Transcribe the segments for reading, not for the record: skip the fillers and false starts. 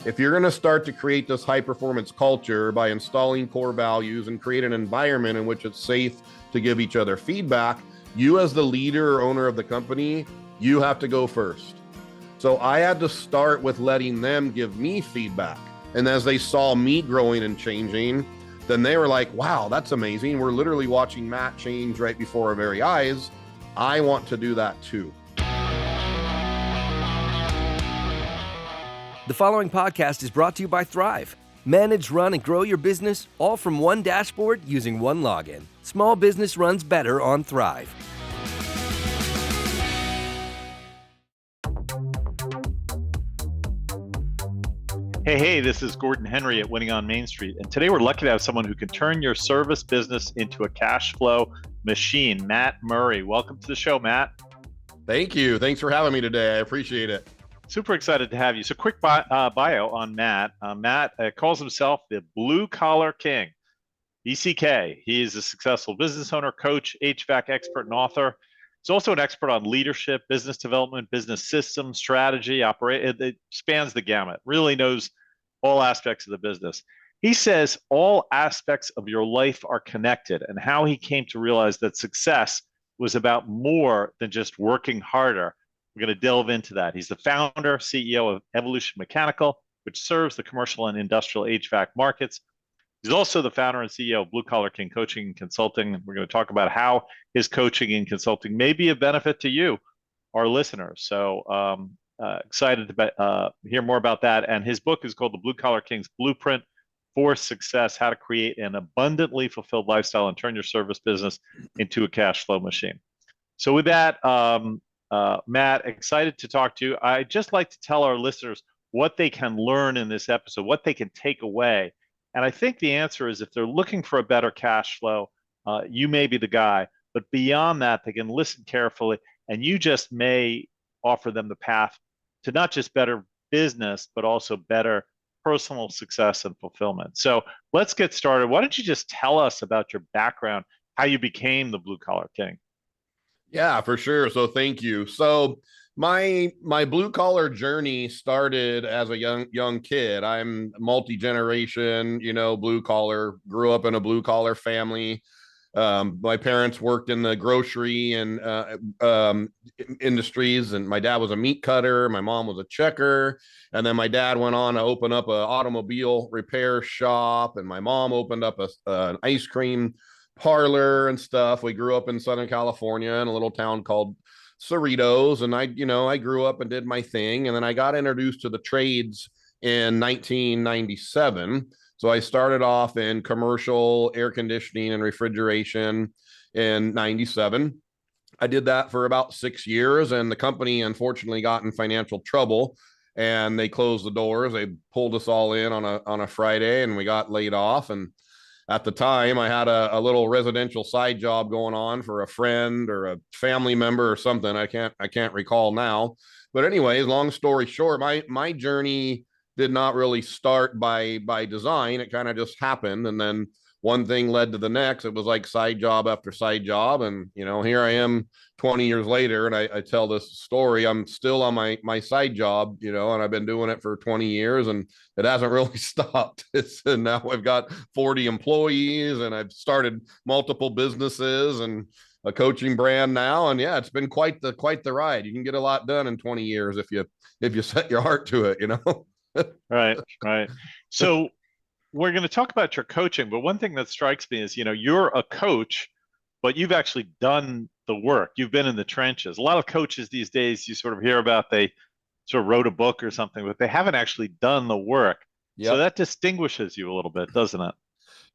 If you're going to start to create this high performance culture by installing core values and create an environment in which it's safe to give each other feedback, you as the leader or owner of the company, you have to go first. So I had to start with letting them give me feedback. And as they saw me growing and changing, then they were like, wow, that's amazing. We're literally watching Matt change right before our very eyes. I want to do that too. The following podcast is brought to you by Thryv. Manage, run, and grow your business all from one dashboard using one login. Small business runs better on Thryv. Hey, this is Gordon Henry at Winning on Main Street. And today we're lucky to have someone who can turn your service business into a cash flow machine, Matt Murray. Welcome to the show, Matt. Thank you. Thanks for having me today. I appreciate it. Super excited to have you. So quick bio on Matt. Matt calls himself the Blue Collar King, BCK. He is a successful business owner, coach, HVAC expert, and author. He's also an expert on leadership, business development, business systems, strategy, it spans the gamut, really knows all aspects of the business. He says all aspects of your life are connected, and how he came to realize that success was about more than just working harder. We're going to delve into that. He's the founder, CEO of Evolution Mechanical, which serves the commercial and industrial HVAC markets. He's also the founder and CEO of Blue Collar King Coaching and Consulting. We're going to talk about how his coaching and consulting may be a benefit to you, our listeners. So excited to hear more about that. And his book is called The Blue Collar King's Blueprint for Success, How to Create an Abundantly Fulfilled Lifestyle and Turn Your Service Business into a Cash Flow Machine. So with that, Matt, excited to talk to you. I'd just like to tell our listeners what they can learn in this episode, what they can take away. And I think the answer is if they're looking for a better cash flow, you may be the guy. But beyond that, they can listen carefully, and you just may offer them the path to not just better business, but also better personal success and fulfillment. So let's get started. Why don't you just tell us about your background, how you became the Blue Collar King? Yeah, for sure. So thank you. So my blue collar journey started as a young kid. I'm multi-generation, blue collar, grew up in a blue collar family. My parents worked in the grocery and industries, and my dad was a meat cutter. My mom was a checker. And then my dad went on to open up an automobile repair shop, and my mom opened up an ice cream parlor and stuff. We grew up in Southern California in a little town called Cerritos, and I grew up and did my thing, and then I got introduced to the trades in 1997. So I started off in commercial air conditioning and refrigeration in 97. I did that for about 6 years, and the company unfortunately got in financial trouble, and they closed the doors. They pulled us all in on a Friday, and we got laid off. And at the time, I had a little residential side job going on for a friend or a family member or something. I can't recall now. But anyways, long story short, my journey did not really start by design. It kind of just happened. And then one thing led to the next. It was like side job after side job. And, here I am 20 years later, and I tell this story. I'm still on my side job, and I've been doing it for 20 years, and it hasn't really stopped. And now I've got 40 employees, and I've started multiple businesses and a coaching brand now. And yeah, it's been quite the ride. You can get a lot done in 20 years if you set your heart to it, Right. So we're going to talk about your coaching, but one thing that strikes me is, you're a coach, but you've actually done the work. You've been in the trenches. A lot of coaches these days, you sort of hear about, they sort of wrote a book or something, but they haven't actually done the work. Yep. So that distinguishes you a little bit, doesn't it?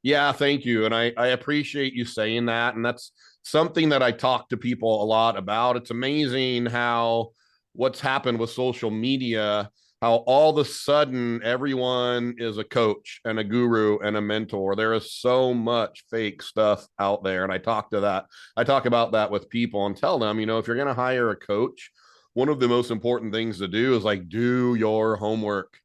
Yeah, thank you. And I appreciate you saying that. And that's something that I talk to people a lot about. It's amazing how what's happened with social media, how all of a sudden everyone is a coach and a guru and a mentor. There is so much fake stuff out there. And I talk about that with people and tell them, if you're going to hire a coach, one of the most important things to do is do your homework.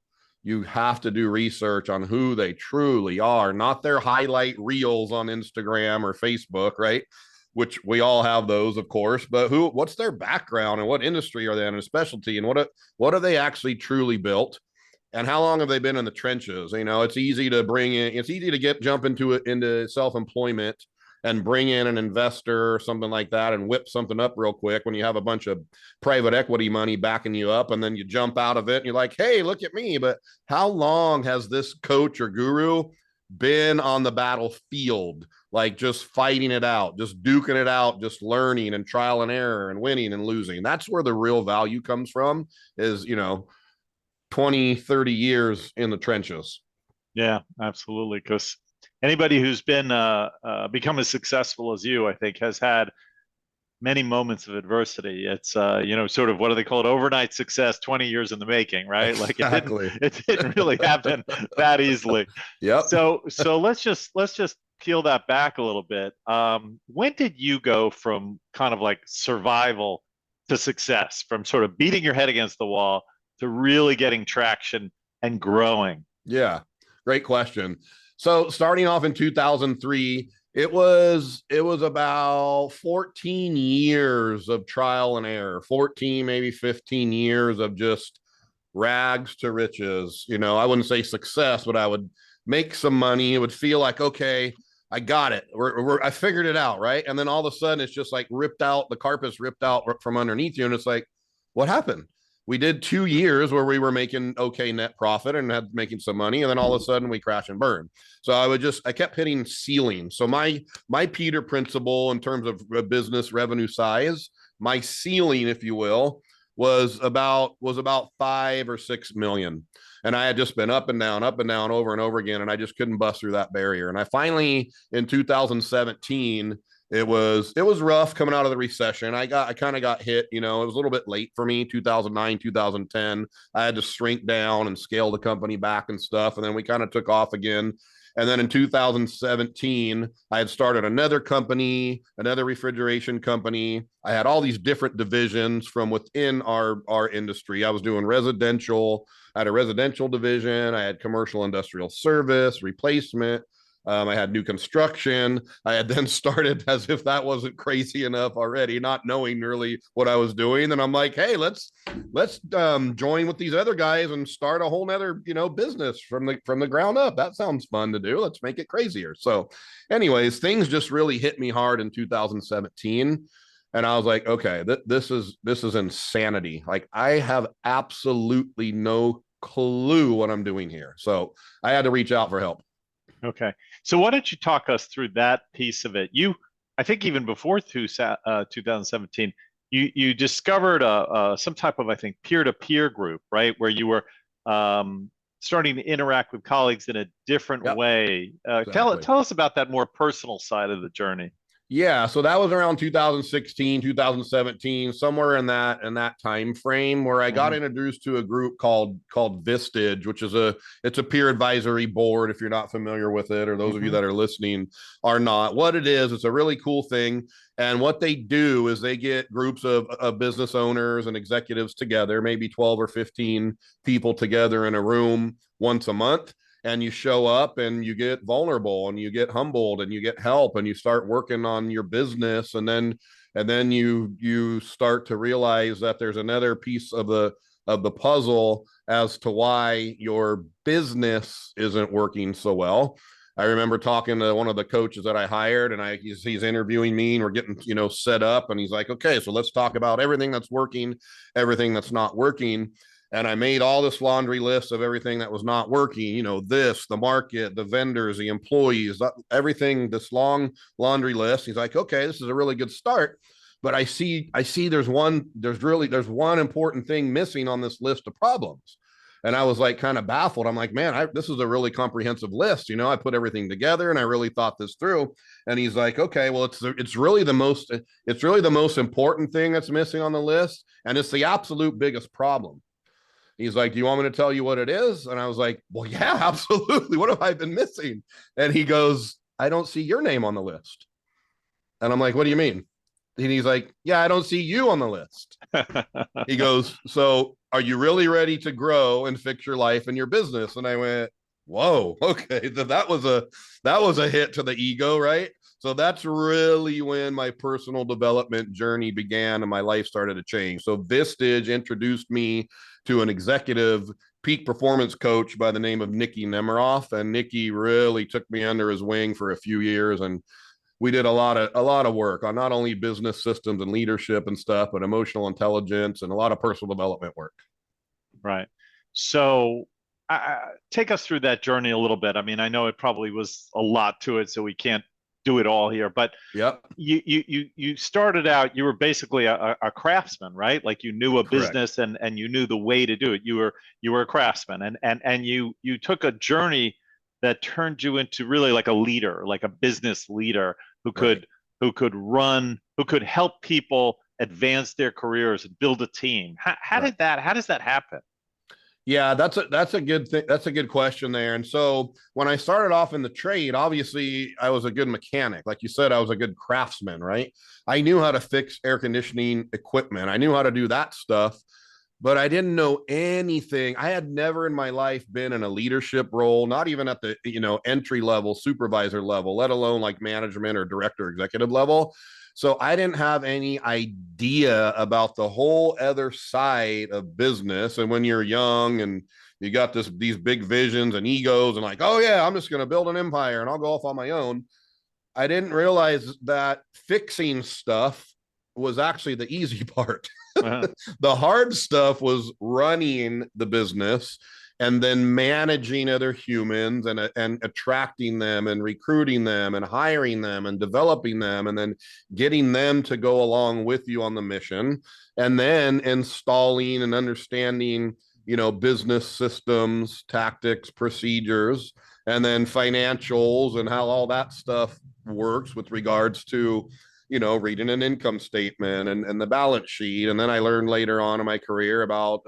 You have to do research on who they truly are, not their highlight reels on Instagram or Facebook, right? Which we all have those, of course, but what's their background and what industry are they in, a specialty, and what are they actually truly built? And how long have they been in the trenches? You know, it's easy to bring in, it's easy to jump into it, into self-employment and bring in an investor or something like that and whip something up real quick when you have a bunch of private equity money backing you up, and then you jump out of it and you're like, hey, look at me. But how long has this coach or guru been on the battlefield, like just fighting it out, just duking it out, just learning and trial and error and winning and losing? That's where the real value comes from, is, you know, 20, 30 years in the trenches. Yeah, absolutely. Because anybody who's been become as successful as you, I think, has had many moments of adversity. It's you know, sort of, what do they call it? Overnight success, 20 years in the making, right? Like Exactly. it didn't really happen that easily. Yep. So let's just peel that back a little bit. When did you go from kind of like survival to success, from sort of beating your head against the wall to really getting traction and growing? Yeah, great question. So starting off in 2003, it was about 14 years of trial and error, 14, maybe 15 years of just rags to riches. You know, I wouldn't say success, but I would make some money. It would feel like, okay, I got it. I figured it out, right? And then all of a sudden, it's just like ripped out. The carpet's ripped out from underneath you, and it's like, what happened? We did 2 years where we were making okay net profit and had making some money, and then all of a sudden we crash and burn. So I kept hitting ceilings. So my Peter principle in terms of business revenue size, my ceiling, if you will, was about 5 or 6 million. And I had just been up and down, over and over again, and I just couldn't bust through that barrier. And I finally, in 2017, it was rough coming out of the recession. I kind of got hit, you know, it was a little bit late for me, 2009, 2010. I had to shrink down and scale the company back and stuff. And then we kind of took off again. And then in 2017, I had started another company, another refrigeration company. I had all these different divisions from within our industry. I was doing residential. I had a residential division. I had commercial industrial service, replacement. I had new construction. I had then started, as if that wasn't crazy enough already, not knowing really what I was doing. And I'm like, hey, let's join with these other guys and start a whole nother, you know, business from the ground up. That sounds fun to do. Let's make it crazier. So anyways, things just really hit me hard in 2017. And I was like, okay, this is insanity. Like, I have absolutely no clue what I'm doing here. So I had to reach out for help. Okay. So why don't you talk us through that piece of it? I think even before 2017, you discovered some type of, I think, peer-to-peer group, right? Where you were starting to interact with colleagues in a different Yep. way. Exactly. Tell us about that more personal side of the journey. Yeah, so that was around 2016, 2017, somewhere in that time frame, where I got introduced to a group called Vistage, which is it's a peer advisory board. If you're not familiar with it, or those of you that are listening are not, what it is, it's a really cool thing. And what they do is they get groups of business owners and executives together, maybe 12 or 15 people together in a room once a month. And you show up and you get vulnerable and you get humbled and you get help and you start working on your business. And then you start to realize that there's another piece of the puzzle as to why your business isn't working so well. I remember talking to one of the coaches that I hired, and he's interviewing me, and we're getting, you know, set up, and he's like, okay, so let's talk about everything that's working, everything that's not working. And I made all this laundry list of everything that was not working, you know, the market, the vendors, the employees, everything, this long laundry list. He's like, okay, this is a really good start. But I see there's one important thing missing on this list of problems. And I was like kind of baffled. I'm like, man, this is a really comprehensive list. You know, I put everything together and I really thought this through. And he's like, okay, well, it's really the most important thing that's missing on the list. And it's the absolute biggest problem. He's like, do you want me to tell you what it is? And I was like, well, yeah, absolutely. What have I been missing? And he goes, I don't see your name on the list. And I'm like, what do you mean? And he's like, yeah, I don't see you on the list. He goes, so are you really ready to grow and fix your life and your business? And I went, whoa, okay. That was a hit to the ego, right? So that's really when my personal development journey began and my life started to change. So Vistage introduced me to an executive peak performance coach by the name of Nikki Nemiroff, and Nikki really took me under his wing for a few years, and we did a lot of work on not only business systems and leadership and stuff, but emotional intelligence and a lot of personal development work. Right. So take us through that journey a little bit. I mean, I know it probably was a lot to it, so we can't do it all here, but Yep. You started out, you were basically a craftsman, right? Like you knew a Correct. business and you knew the way to do it. You were a craftsman, and you took a journey that turned you into really like a leader, like a business leader who could help people advance their careers and build a team. How does that happen? Yeah, that's a good thing. That's a good question there. And so when I started off in the trade, obviously I was a good mechanic. Like you said, I was a good craftsman, right? I knew how to fix air conditioning equipment. I knew how to do that stuff, but I didn't know anything. I had never in my life been in a leadership role, not even at the, entry level, supervisor level, let alone like management or director, executive level. So I didn't have any idea about the whole other side of business. And when you're young and you got these big visions and egos and like, oh yeah, I'm just going to build an empire and I'll go off on my own. I didn't realize that fixing stuff was actually the easy part. Uh-huh. The hard stuff was running the business and then managing other humans and attracting them and recruiting them and hiring them and developing them and then getting them to go along with you on the mission, and then installing and understanding, business systems, tactics, procedures, and then financials and how all that stuff works with regards to reading an income statement and the balance sheet. And then I learned later on in my career about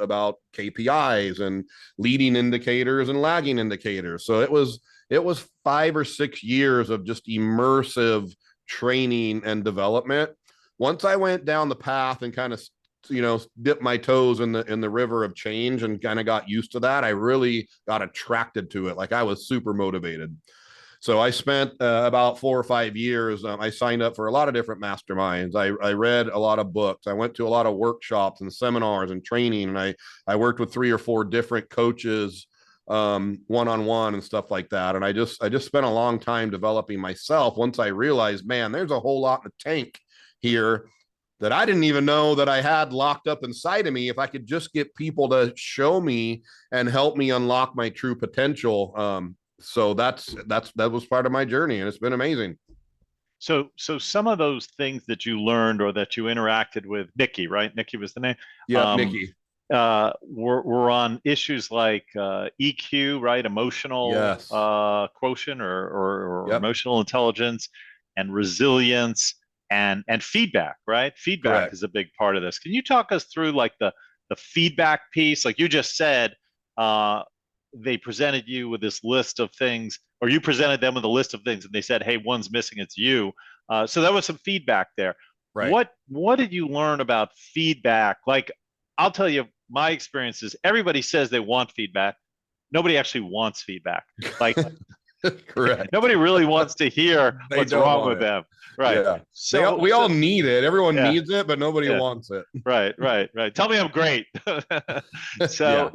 KPIs and leading indicators and lagging indicators. So it was 5 or 6 years of just immersive training and development. Once I went down the path and kind of dipped my toes in the river of change and kind of got used to that, I really got attracted to it. Like I was super motivated. So I spent about 4 or 5 years. I signed up for a lot of different masterminds. I read a lot of books. I went to a lot of workshops and seminars and training. And I worked with 3 or 4 different coaches one-on-one and stuff like that. And I just spent a long time developing myself. Once I realized, man, there's a whole lot in the tank here that I didn't even know that I had locked up inside of me. If I could just get people to show me and help me unlock my true potential. So that was part of my journey, and it's been amazing. So some of those things that you learned or that you interacted with Nikki, right? Nikki was the name. Yeah, Nikki. Were on issues like EQ, right? Emotional Yes. Quotient or Yep. emotional intelligence and resilience and feedback, right? Feedback Correct. is a big part of this. Can you talk us through like the feedback piece? Like you just said, they presented you with this list of things, or you presented them with a list of things, and they said, "Hey, one's missing. It's you." So there was some feedback there. Right. What did you learn about feedback? Like, I'll tell you, my experience is everybody says they want feedback. Nobody actually wants feedback. Like, correct. Nobody really wants to hear what's wrong with them. Right. Yeah. So we all need it. Everyone yeah. needs it, but nobody Yeah. wants it. Right. Tell me I'm great. So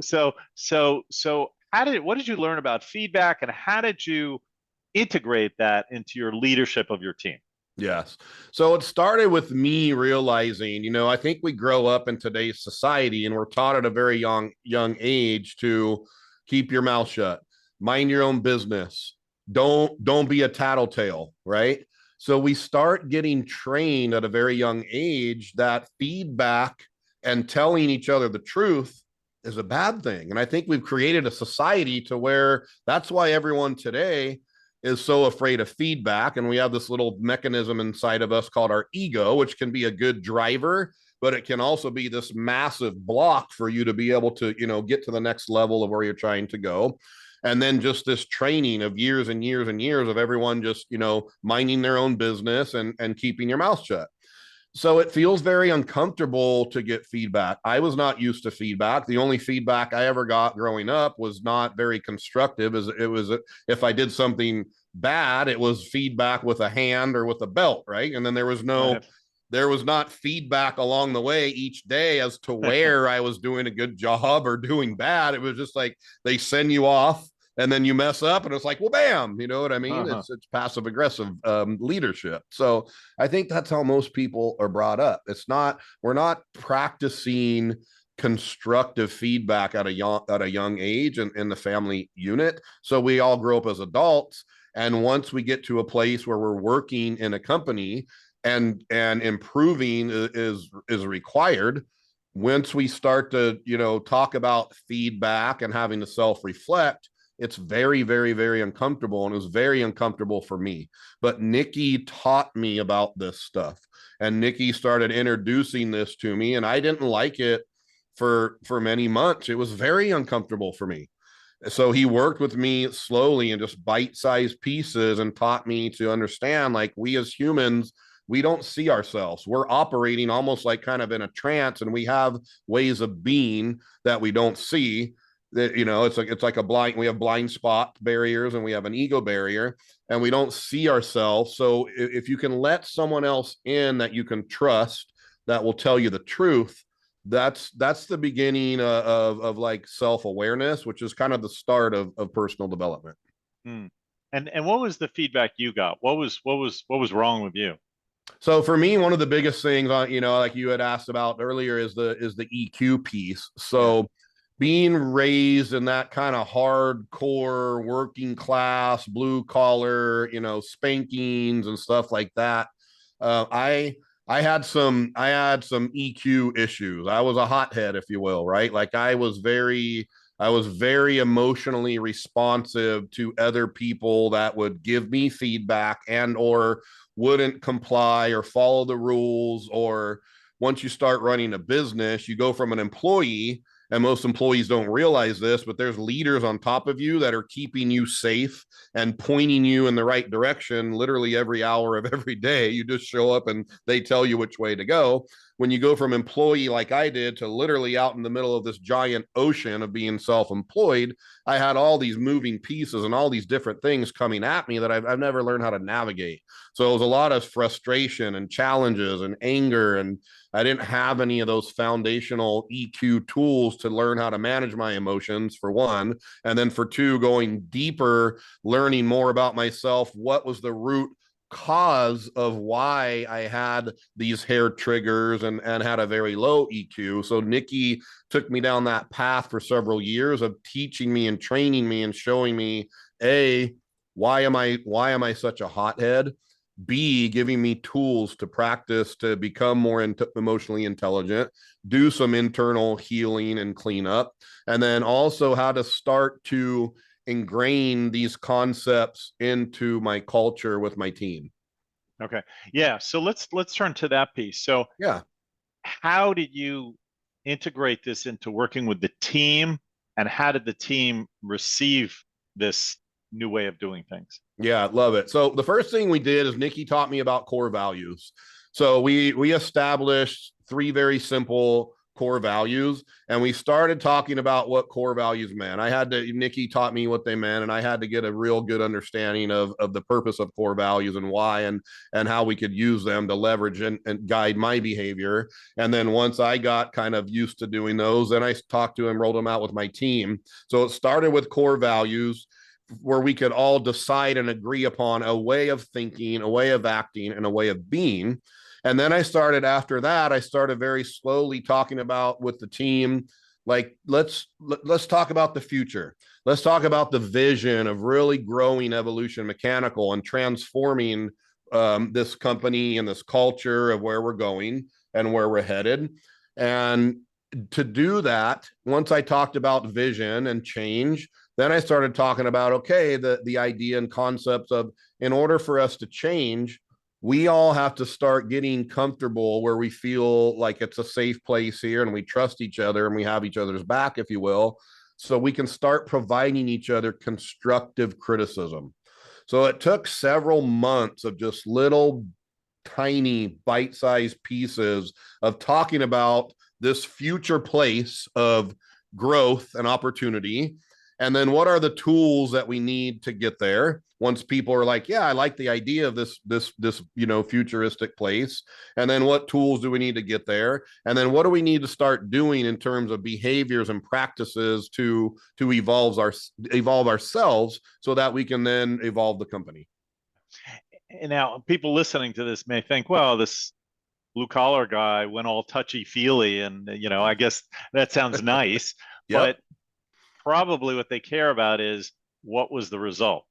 what did you learn about feedback, and how did you integrate that into your leadership of your team? Yes. So it started with me realizing, I think we grow up in today's society and we're taught at a very young age to keep your mouth shut, mind your own business. Don't be a tattletale, right? So we start getting trained at a very young age that feedback and telling each other the truth is a bad thing. And I think we've created a society to where that's why everyone today is so afraid of feedback. And we have this little mechanism inside of us called our ego, which can be a good driver, but it can also be this massive block for you to be able to, get to the next level of where you're trying to go. And then just this training of years and years and years of everyone just, minding their own business and keeping your mouth shut. So it feels very uncomfortable to get feedback. I was not used to feedback. The only feedback I ever got growing up was not very constructive. It was if I did something bad, it was feedback with a hand or with a belt, right? And then there was no there was not feedback along the way each day as to where I was doing a good job or doing bad. It was just like they send you off and then you mess up and it's like, well, bam, you know what I mean? Uh-huh. It's passive aggressive leadership. So I think that's how most people are brought up. We're not practicing constructive feedback at a young age in the family unit. So we all grow up as adults. And once we get to a place where we're working in a company and improving is required, once we start to talk about feedback and having to self-reflect, it's very, very, very uncomfortable, and it was very uncomfortable for me. But Nikki taught me about this stuff, and Nikki started introducing this to me, and I didn't like it for many months. It was very uncomfortable for me. So he worked with me slowly and just bite-sized pieces and taught me to understand, like, we as humans, we don't see ourselves. We're operating almost like kind of in a trance, and we have ways of being that we don't see. That, it's like a blind, we have blind spot barriers and we have an ego barrier, and we don't see ourselves. So if you can let someone else in that you can trust, that will tell you the truth, that's the beginning of like self-awareness, which is kind of the start of personal development. Hmm. And what was the feedback you got? What was wrong with you? So for me, one of the biggest things on, like you had asked about earlier, is the EQ piece. So being raised in that kind of hardcore working class, blue collar, spankings and stuff like that, I had some EQ issues. I was a hothead, if you will, right? Like I was very emotionally responsive to other people that would give me feedback and or wouldn't comply or follow the rules. Or once you start running a business, you go from an employee, and most employees don't realize this, but there's leaders on top of you that are keeping you safe and pointing you in the right direction literally every hour of every day. You just show up and they tell you which way to go. When you go from employee like I did to literally out in the middle of this giant ocean of being self-employed, I had all these moving pieces and all these different things coming at me that I've never learned how to navigate. So it was a lot of frustration and challenges and anger, and I didn't have any of those foundational EQ tools to learn how to manage my emotions, for one. And then for two, going deeper, learning more about myself. What was the root cause of why I had these hair triggers and had a very low EQ? So Nikki took me down that path for several years of teaching me and training me and showing me, A, why am I such a hothead? B, giving me tools to practice to become more emotionally intelligent, do some internal healing and cleanup, and then also how to start to ingrain these concepts into my culture with my team. Okay. Yeah. So let's turn to that piece. So Yeah. how did you integrate this into working with the team, and how did the team receive this new way of doing things? Yeah, love it. So the first thing we did is Nikki taught me about core values. So we established 3 very simple core values, and we started talking about what core values meant. Nikki taught me what they meant, and I had to get a real good understanding of the purpose of core values and why, and how we could use them to leverage and guide my behavior. And then once I got kind of used to doing those, then I talked to and rolled them out with my team. So it started with core values, where we could all decide and agree upon a way of thinking, a way of acting, and a way of being. And then after that, I started very slowly talking about with the team, like, let's talk about the future. Let's talk about the vision of really growing Evolution Mechanical and transforming this company and this culture of where we're going and where we're headed. And to do that, once I talked about vision and change, then I started talking about, okay, the idea and concepts of, in order for us to change, we all have to start getting comfortable where we feel like it's a safe place here and we trust each other and we have each other's back, if you will, so we can start providing each other constructive criticism. So it took several months of just little tiny bite-sized pieces of talking about this future place of growth and opportunity. And then what are the tools that we need to get there? once people are like, yeah, I like the idea of this futuristic place. And then what tools do we need to get there? And then what do we need to start doing in terms of behaviors and practices to evolve ourselves so that we can then evolve the company? And now people listening to this may think, well, this blue collar guy went all touchy feely, and I guess that sounds nice, Yep. but probably what they care about is, what was the result?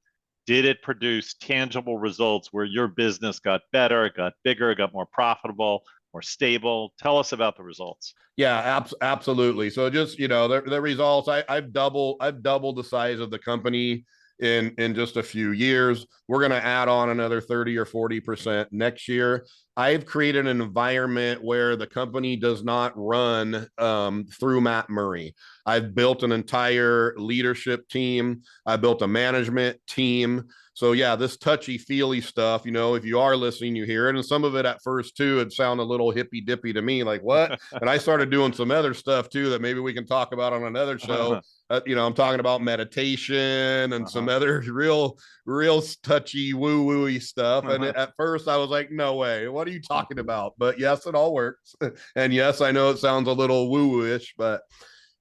Did it produce tangible results where your business got better, it got bigger, it got more profitable, more stable? Tell us about the results. Yeah, absolutely. So just, the results, I've doubled the size of the company in just a few years. We're going to add on another 30 or 40% next year. I've created an environment where the company does not run through Matt Murray. I've built an entire leadership team. I built a management team. So yeah, this touchy feely stuff, if you are listening, you hear it. And some of it at first too, it sounded a little hippy dippy to me, like what? And I started doing some other stuff too, that maybe we can talk about on another show. I'm talking about meditation and some other real touchy woo wooey stuff. And at first I was like, no way, what are you talking about? But yes, it all works. And yes, I know it sounds a little woo woo-ish, but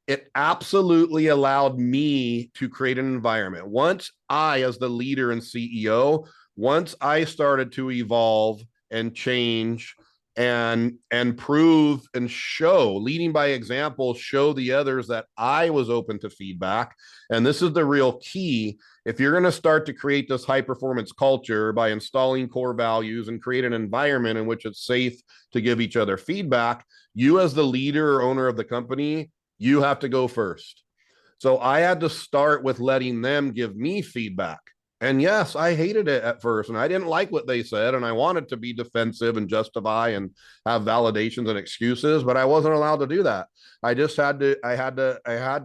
it absolutely allowed me to create an environment. Once I, as the leader and CEO, once I started to evolve and change and prove and show, leading by example, show the others that I was open to feedback. And this is the real key. If you're going to start to create this high performance culture by installing core values and create an environment in which it's safe to give each other feedback, you as the leader or owner of the company, you have to go first. So I had to start with letting them give me feedback. And yes, I hated it at first and I didn't like what they said. And I wanted to be defensive and justify and have validations and excuses, but I wasn't allowed to do that. I had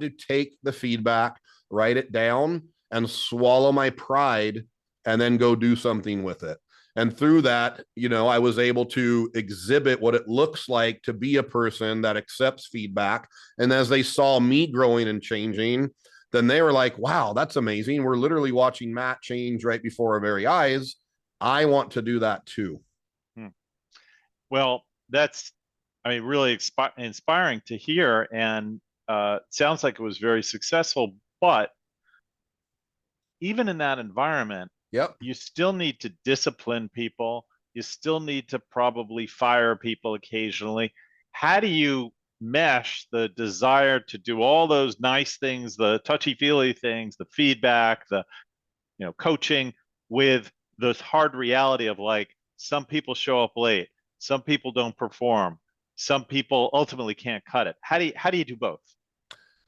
to take the feedback, write it down and swallow my pride and then go do something with it. And through that, I was able to exhibit what it looks like to be a person that accepts feedback. And as they saw me growing and changing, then they were like, wow, that's amazing. We're literally watching Matt change right before our very eyes. I want to do that too. Well, that's, really inspiring to hear. And sounds like it was very successful, but even in that environment, yep, you still need to discipline people. You still need to probably fire people occasionally. How do you mesh the desire to do all those nice things, the touchy-feely things, the feedback, the coaching, with the hard reality of, like, some people show up late, some people don't perform, some people ultimately can't cut it? How do you do both?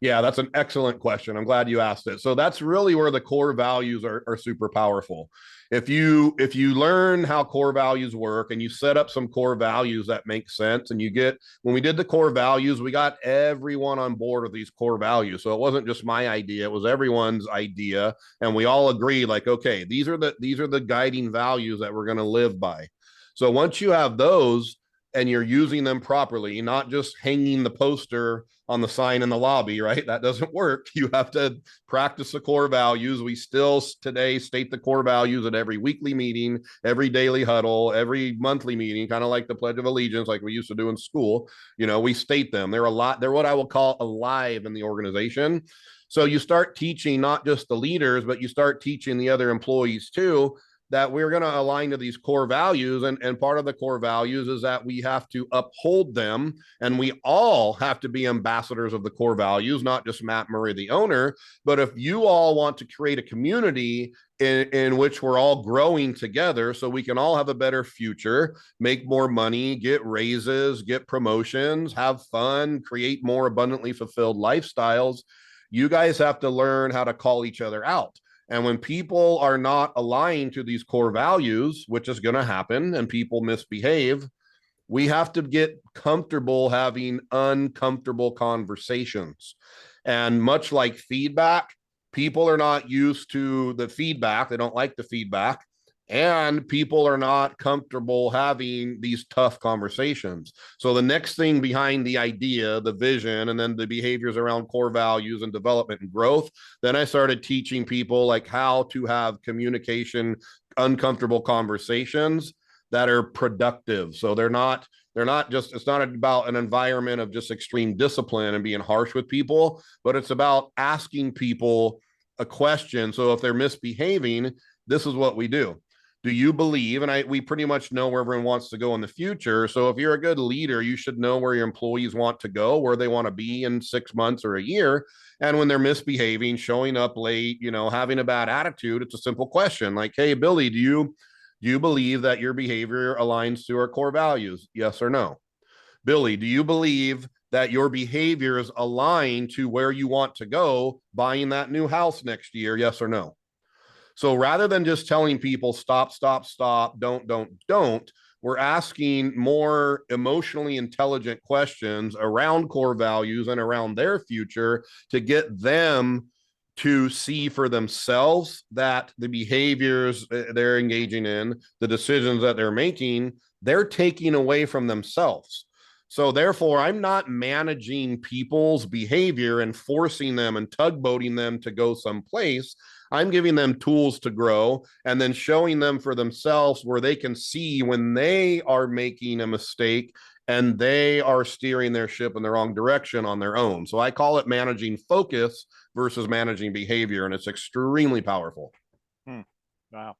Yeah, that's an excellent question. I'm glad you asked it. So that's really where the core values are super powerful. If you learn how core values work and you set up some core values that make sense, and when we did the core values, we got everyone on board with these core values. So it wasn't just my idea, it was everyone's idea. And we all agreed, like, okay, these are the guiding values that we're going to live by. So once you have those and you're using them properly, not just hanging the poster on the sign in the lobby, right? That doesn't work. You have to practice the core values. We still today state the core values at every weekly meeting, every daily huddle, every monthly meeting, kind of like the Pledge of Allegiance, like we used to do in school. We state them. They're what I will call alive in the organization. So you start teaching not just the leaders, but you start teaching the other employees too, that we're going to align to these core values. And part of the core values is that we have to uphold them. And we all have to be ambassadors of the core values, not just Matt Murray, the owner. But if you all want to create a community in which we're all growing together so we can all have a better future, make more money, get raises, get promotions, have fun, create more abundantly fulfilled lifestyles, you guys have to learn how to call each other out. And when people are not aligned to these core values, which is going to happen, and people misbehave, we have to get comfortable having uncomfortable conversations. And much like feedback, people are not used to the feedback. They don't like the feedback. and people are not comfortable having these tough conversations. So the next thing behind the idea, the vision, and then the behaviors around core values and development and growth, then I started teaching people like how to have communication, uncomfortable conversations that are productive. So they're not just, it's not about an environment of just extreme discipline and being harsh with people, but it's about asking people a question. So if they're misbehaving, this is what we do. Do you believe, and we pretty much know where everyone wants to go in the future. So if you're a good leader, you should know where your employees want to go, where they want to be in 6 months or a year. And when they're misbehaving, showing up late, having a bad attitude, it's a simple question like, hey, Billy, do you believe that your behavior aligns to our core values? Yes or no? Billy, do you believe that your behaviors align to where you want to go buying that new house next year? Yes or no? So rather than just telling people stop, stop, stop, don't, we're asking more emotionally intelligent questions around core values and around their future to get them to see for themselves that the behaviors they're engaging in, the decisions that they're making, they're taking away from themselves. So therefore, I'm not managing people's behavior and forcing them and tugboating them to go someplace. I'm giving them tools to grow and then showing them for themselves where they can see when they are making a mistake and they are steering their ship in the wrong direction on their own. So I call it managing focus versus managing behavior, and it's extremely powerful. Wow.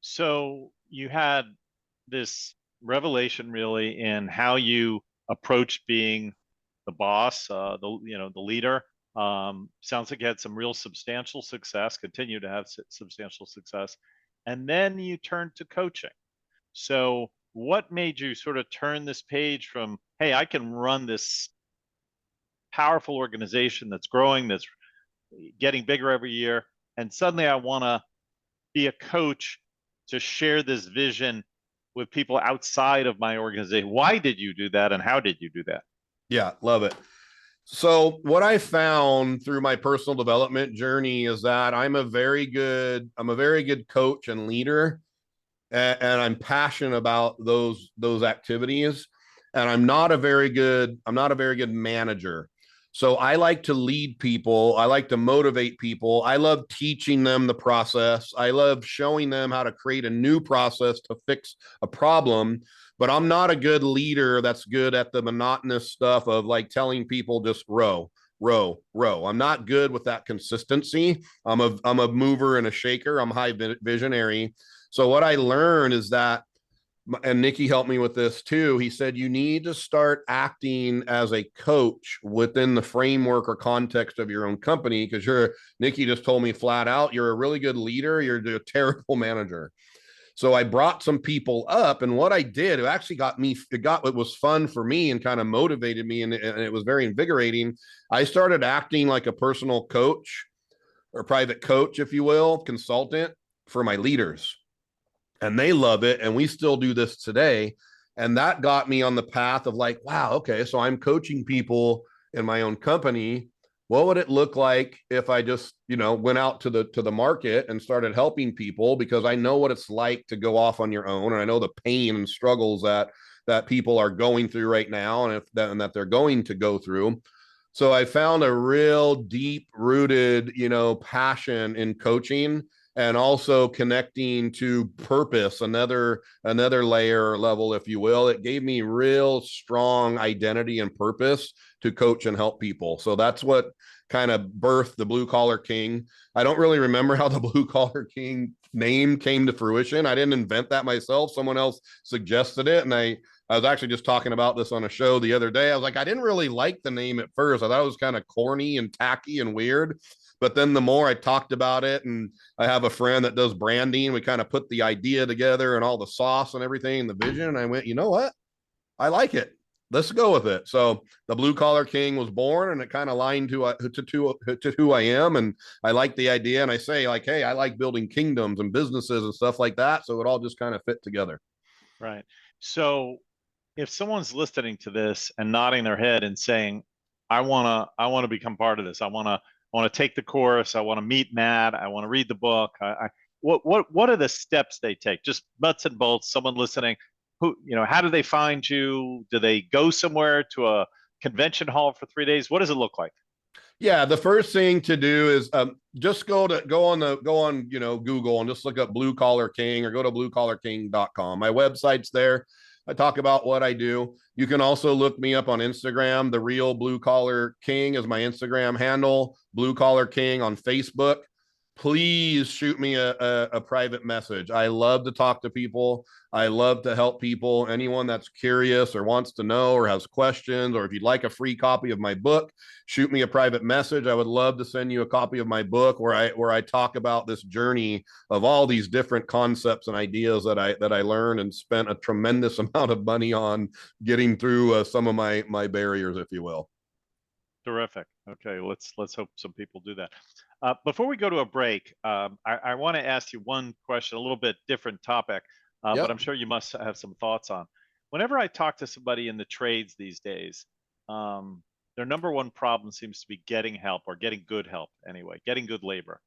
So you had this revelation really in how you approached being the boss, the leader. Sounds like you had some real substantial success, continue to have substantial success, and then you turned to coaching. So what made you sort of turn this page from, hey, I can run this powerful organization that's growing, that's getting bigger every year, and suddenly I want to be a coach to share this vision with people outside of my organization? Why did you do that, and how did you do that? Yeah, love it. So what I found through my personal development journey is that I'm a very good coach and leader, and I'm passionate about those activities. And I'm not a very good manager. So I like to lead people. I like to motivate people. I love teaching them the process. I love showing them how to create a new process to fix a problem. But I'm not a good leader that's good at the monotonous stuff of like telling people just row, row, row. I'm not good with that consistency. I'm a mover and a shaker. I'm high visionary. So what I learned is that, and Nikki helped me with this too. He said, you need to start acting as a coach within the framework or context of your own company. Because Nikki just told me flat out, you're a really good leader. You're a terrible manager. So I brought some people up, and what I did, it was fun for me and kind of motivated me, and it was very invigorating. I started acting like a personal coach or private coach, if you will, consultant for my leaders. And they love it. And we still do this today. And that got me on the path of like, wow, okay, so I'm coaching people in my own company. What would it look like if I just, went out to the market and started helping people? Because I know what it's like to go off on your own, and I know the pain and struggles that people are going through right now, and that they're going to go through. So I found a real deep rooted, passion in coaching, and also connecting to purpose, another layer or level, if you will. It gave me real strong identity and purpose to coach and help people. So that's what kind of birthed the Blue Collar King. I don't really remember how the Blue Collar King name came to fruition. I didn't invent that myself. Someone else suggested it. And I was actually just talking about this on a show the other day. I was like, I didn't really like the name at first. I thought it was kind of corny and tacky and weird. But then the more I talked about it, and I have a friend that does branding, we kind of put the idea together and all the sauce and everything and the vision. And I went, you know what? I like it. Let's go with it. So the Blue Collar King was born, and it kind of aligned to who I am. And I like the idea. And I say like, hey, I like building kingdoms and businesses and stuff like that. So it all just kind of fit together. Right. So if someone's listening to this and nodding their head and saying, I want to become part of this. I want to take the course. I want to meet Matt. I want to read the book. what are the steps they take? Just nuts and bolts. Someone listening, how do they find you? Do they go somewhere to a convention hall for 3 days? What does it look like? Yeah, the first thing to do is just go on Google and just look up Blue Collar King, or go to bluecollarking.com. My website's there. I talk about what I do. You can also look me up on Instagram. The Real Blue Collar King is my Instagram handle. Blue Collar King on Facebook. Please shoot me a private message. I love to talk to people. I love to help people. Anyone that's curious or wants to know or has questions, or if you'd like a free copy of my book, shoot me a private message. I would love to send you a copy of my book where I talk about this journey of all these different concepts and ideas that I learned and spent a tremendous amount of money on getting through some of my barriers, if you will. Terrific. Okay, let's hope some people do that. Before we go to a break, I want to ask you one question, a little bit different topic, but I'm sure you must have some thoughts on. Whenever I talk to somebody in the trades these days, their number one problem seems to be getting help, or getting good help anyway, getting good labor.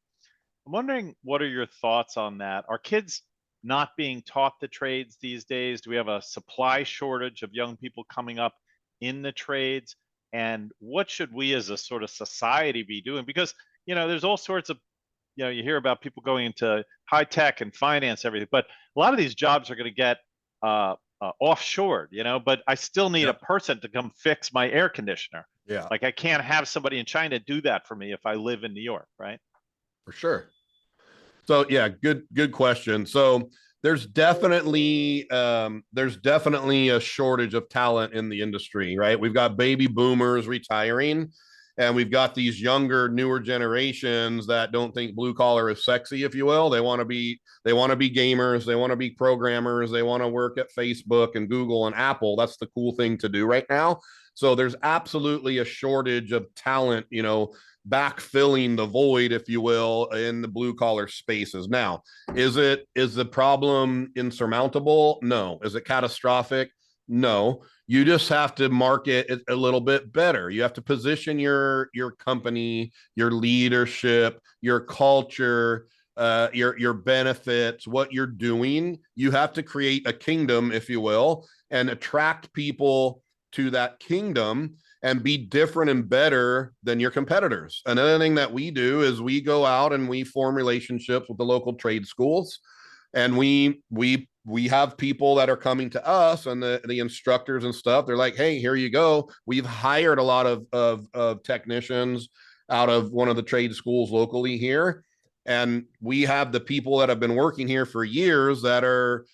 I'm wondering, what are your thoughts on that? Are kids not being taught the trades these days? Do we have a supply shortage of young people coming up in the trades? And what should we as a sort of society be doing? Because, there's all sorts of, you hear about people going into high tech and finance, everything, but a lot of these jobs are going to get offshored, but I still need a person to come fix my air conditioner. Yeah. Like, I can't have somebody in China do that for me if I live in New York, right? For sure. So yeah, good question. So there's definitely a shortage of talent in the industry, right? We've got baby boomers retiring, and we've got these younger, newer generations that don't think blue collar is sexy, if you will. They want to be gamers, they want to be programmers, they want to work at Facebook and Google and Apple. That's the cool thing to do right now. So there's absolutely a shortage of talent, backfilling the void, if you will, in the blue collar spaces. Now, is the problem insurmountable? No. Is it catastrophic? No. You just have to market it a little bit better. You have to position your company, your leadership, your culture, your benefits, what you're doing. You have to create a kingdom, if you will, and attract people to that kingdom and be different and better than your competitors. Another thing that we do is we go out and we form relationships with the local trade schools, and we have people that are coming to us, and the instructors and stuff. They're like, hey, here you go. We've hired a lot of technicians out of one of the trade schools locally here, and we have the people that have been working here for years that are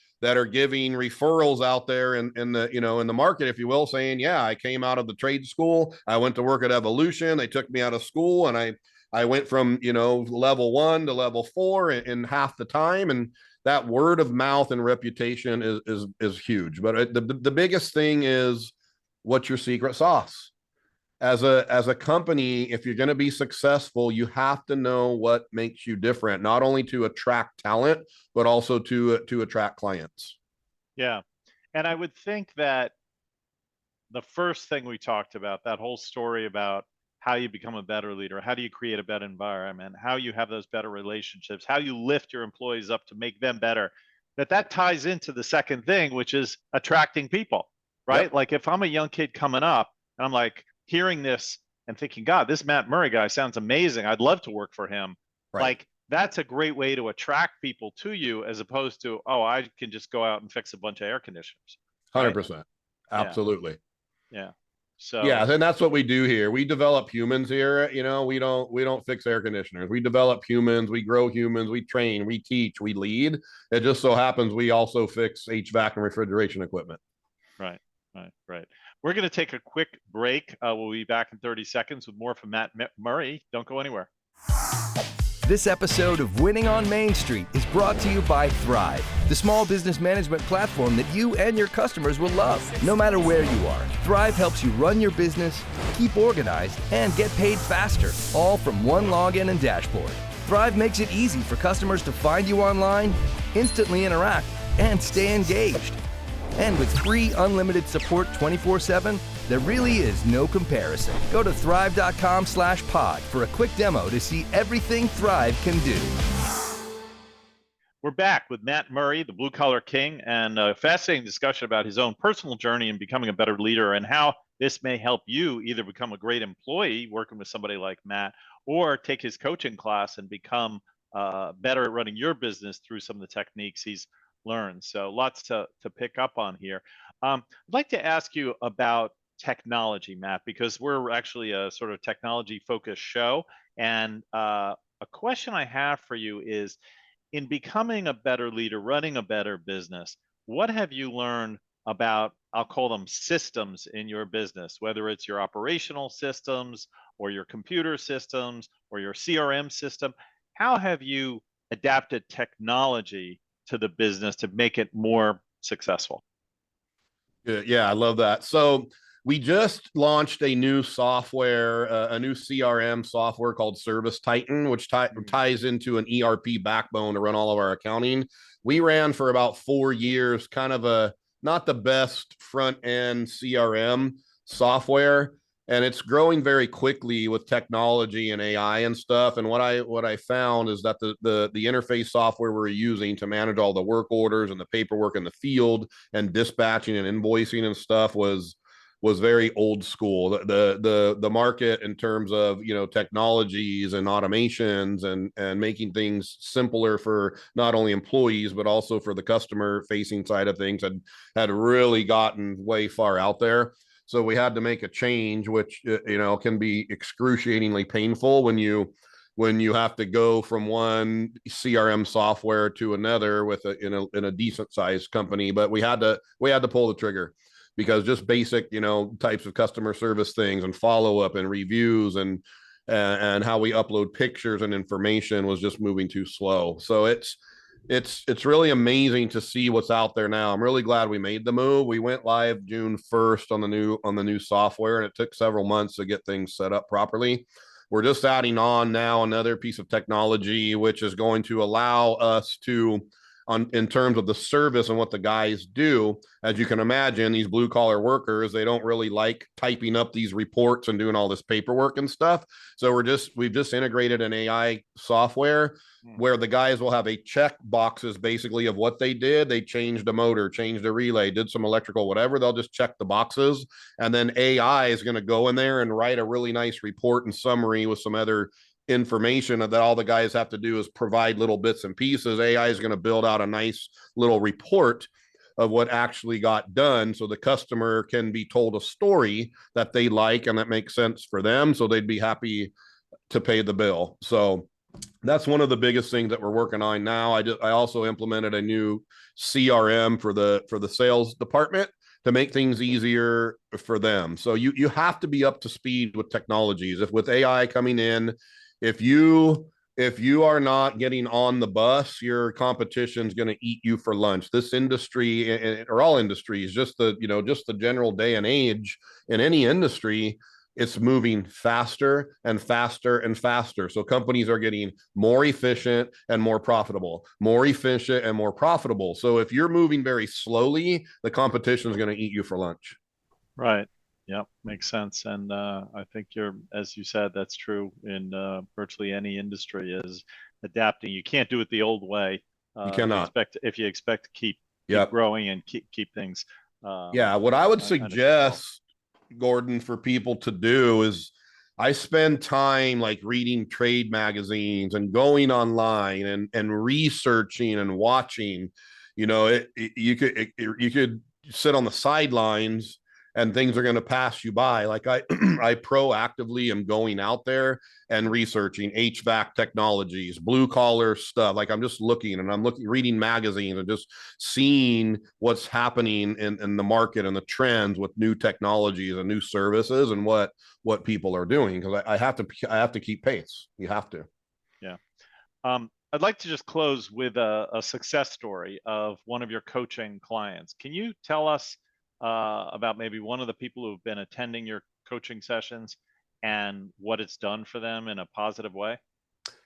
giving referrals out there in the market, if you will, saying, yeah, I came out of the trade school. I went to work at Evolution. They took me out of school, and I went from, level 1 to level 4 in half the time. And that word of mouth and reputation is huge. But the biggest thing is, what's your secret sauce? As a company, if you're going to be successful, you have to know what makes you different, not only to attract talent, but also to attract clients. Yeah. And I would think that the first thing we talked about, that whole story about how you become a better leader, how do you create a better environment, how you have those better relationships, how you lift your employees up to make them better, that ties into the second thing, which is attracting people, right? Yep. Like, if I'm a young kid coming up and I'm like, hearing this and thinking, God, this Matt Murray guy sounds amazing, I'd love to work for him. Right. Like, that's a great way to attract people to you, as opposed to, oh, I can just go out and fix a bunch of air conditioners. 100%. Absolutely. Yeah. So yeah, and that's what we do here. We develop humans here. We don't fix air conditioners. We develop humans, we grow humans, we train, we teach, we lead. It just so happens we also fix HVAC and refrigeration equipment. Right. We're going to take a quick break. We'll be back in 30 seconds with more from Matt Murray. Don't go anywhere. This episode of Winning on Main Street is brought to you by Thryv, the small business management platform that you and your customers will love, no matter where you are. Thryv helps you run your business, keep organized, and get paid faster, all from one login and dashboard. Thryv makes it easy for customers to find you online, instantly interact, and stay engaged. And with free unlimited support 24/7, there really is no comparison. Go to thryv.com/pod for a quick demo to see everything Thryv can do. We're back with Matt Murray, the Blue Collar King, and a fascinating discussion about his own personal journey in becoming a better leader and how this may help you either become a great employee working with somebody like Matt, or take his coaching class and become better at running your business through some of the techniques he's learned. So lots to pick up on here. I'd like to ask you about technology, Matt, because we're actually a sort of technology focused show. And a question I have for you is, in becoming a better leader, running a better business, what have you learned about, I'll call them systems in your business, whether it's your operational systems or your computer systems or your CRM system? How have you adapted technology to the business to make it more successful? Yeah, I love that. So we just launched a new software, a new CRM software called Service Titan, which ties into an ERP backbone to run all of our accounting. We ran for about 4 years, kind of a not the best front end CRM software, and it's growing very quickly with technology and AI and stuff. And what I found is that the interface software we're using to manage all the work orders and the paperwork in the field and dispatching and invoicing and stuff was very old school. The market in terms of, you know, technologies and automations and making things simpler for not only employees but also for the customer facing side of things had really gotten way far out there. So we had to make a change, which, you know, can be excruciatingly painful when you have to go from one CRM software to another with in a decent sized company. But we had to pull the trigger, because just basic, you know, types of customer service things and follow up and reviews and how we upload pictures and information was just moving too slow. So it's really amazing to see what's out there now. I'm really glad we made the move. We went live June 1st on the new software, and it took several months to get things set up properly. We're just adding on now another piece of technology, which is going to allow us to, in terms of the service and what the guys do. As you can imagine, these blue collar workers, they don't really like typing up these reports and doing all this paperwork and stuff. So we've just integrated an AI software where the guys will have a check boxes basically of what they did. They changed a motor, changed a relay, did some electrical, whatever. They'll just check the boxes. And then AI is going to go in there and write a really nice report and summary with some other information that all the guys have to do is provide little bits and pieces. AI is going to build out a nice little report of what actually got done, so the customer can be told a story that they like and that makes sense for them, so they'd be happy to pay the bill. So that's one of the biggest things that we're working on now. I also implemented a new CRM for the sales department to make things easier for them. So you have to be up to speed with technologies. If with AI coming in, if you are not getting on the bus, your competition is going to eat you for lunch. This industry, or all industries, just the general day and age in any industry, it's moving faster and faster and faster. So companies are getting more efficient and more profitable, more efficient and more profitable. So if you're moving very slowly, the competition is going to eat you for lunch. Right. Yeah, makes sense. And I think as you said, that's true in virtually any industry, is adapting. You can't do it the old way. You cannot. If you expect to keep growing and keep things. What I would suggest, Gordon, for people to do is, I spend time like reading trade magazines and going online and researching and watching. You know, you could sit on the sidelines and things are going to pass you by. Like I proactively am going out there and researching HVAC technologies, blue collar stuff. Like I'm just looking reading magazines and just seeing what's happening in the market and the trends with new technologies and new services and what people are doing. Cause I have to keep pace. You have to. Yeah. I'd like to just close with a success story of one of your coaching clients. Can you tell us about maybe one of the people who've been attending your coaching sessions and what it's done for them in a positive way?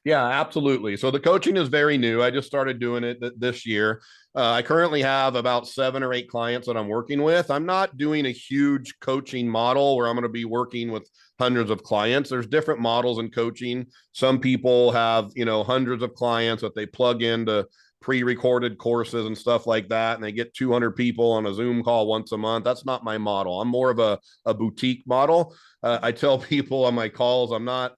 Yeah, absolutely. So the coaching is very new. I just started doing it this year. I currently have about 7 or 8 clients that I'm working with. I'm not doing a huge coaching model where I'm going to be working with hundreds of clients. There's different models in coaching. Some people have, hundreds of clients that they plug into pre-recorded courses and stuff like that, and they get 200 people on a Zoom call once a month. That's not my model. I'm more of a boutique model. I tell people on my calls, I'm not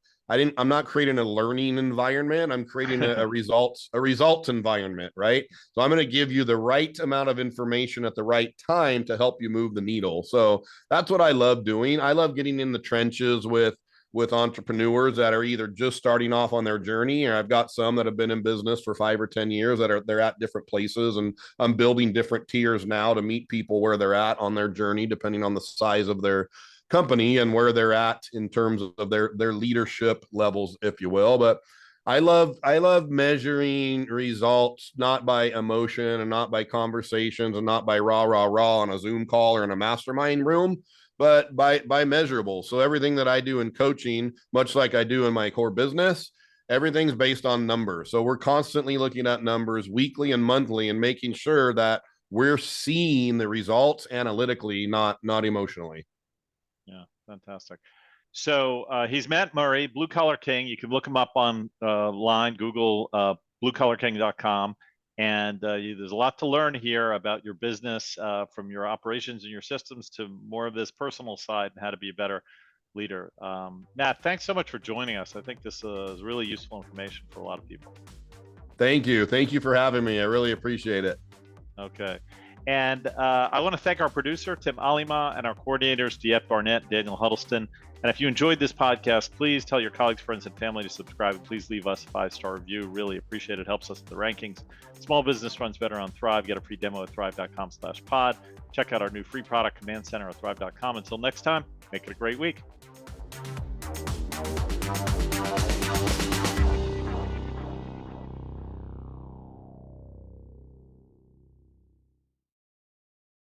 creating a learning environment. I'm creating a results environment, right? So I'm going to give you the right amount of information at the right time to help you move the needle. So that's what I love doing. I love getting in the trenches with entrepreneurs that are either just starting off on their journey, or I've got some that have been in business for 5 or 10 years they're at different places, and I'm building different tiers now to meet people where they're at on their journey, depending on the size of their company and where they're at in terms of their leadership levels, if you will. But I love measuring results, not by emotion and not by conversations and not by rah on a Zoom call or in a mastermind room, but by measurables. So everything that I do in coaching, much like I do in my core business, everything's based on numbers. So we're constantly looking at numbers weekly and monthly and making sure that we're seeing the results analytically, not emotionally. Yeah, fantastic. So he's Matt Murray, Blue Collar King. You can look him up on line, Google bluecollarking.com. And there's a lot to learn here about your business, from your operations and your systems to more of this personal side and how to be a better leader. Matt, thanks so much for joining us. I think this is really useful information for a lot of people. Thank you. Thank you for having me. I really appreciate it. Okay. And I want to thank our producer, Tim Alima, and our coordinators, DeEtte Barnett, Daniel Huddleston. And if you enjoyed this podcast, please tell your colleagues, friends, and family to subscribe. And please leave us a 5-star review. Really appreciate it. Helps us in the rankings. Small business runs better on Thryv. Get a free demo at thryv.com/pod. Check out our new free product, Command Center, at thryv.com. Until next time, make it a great week.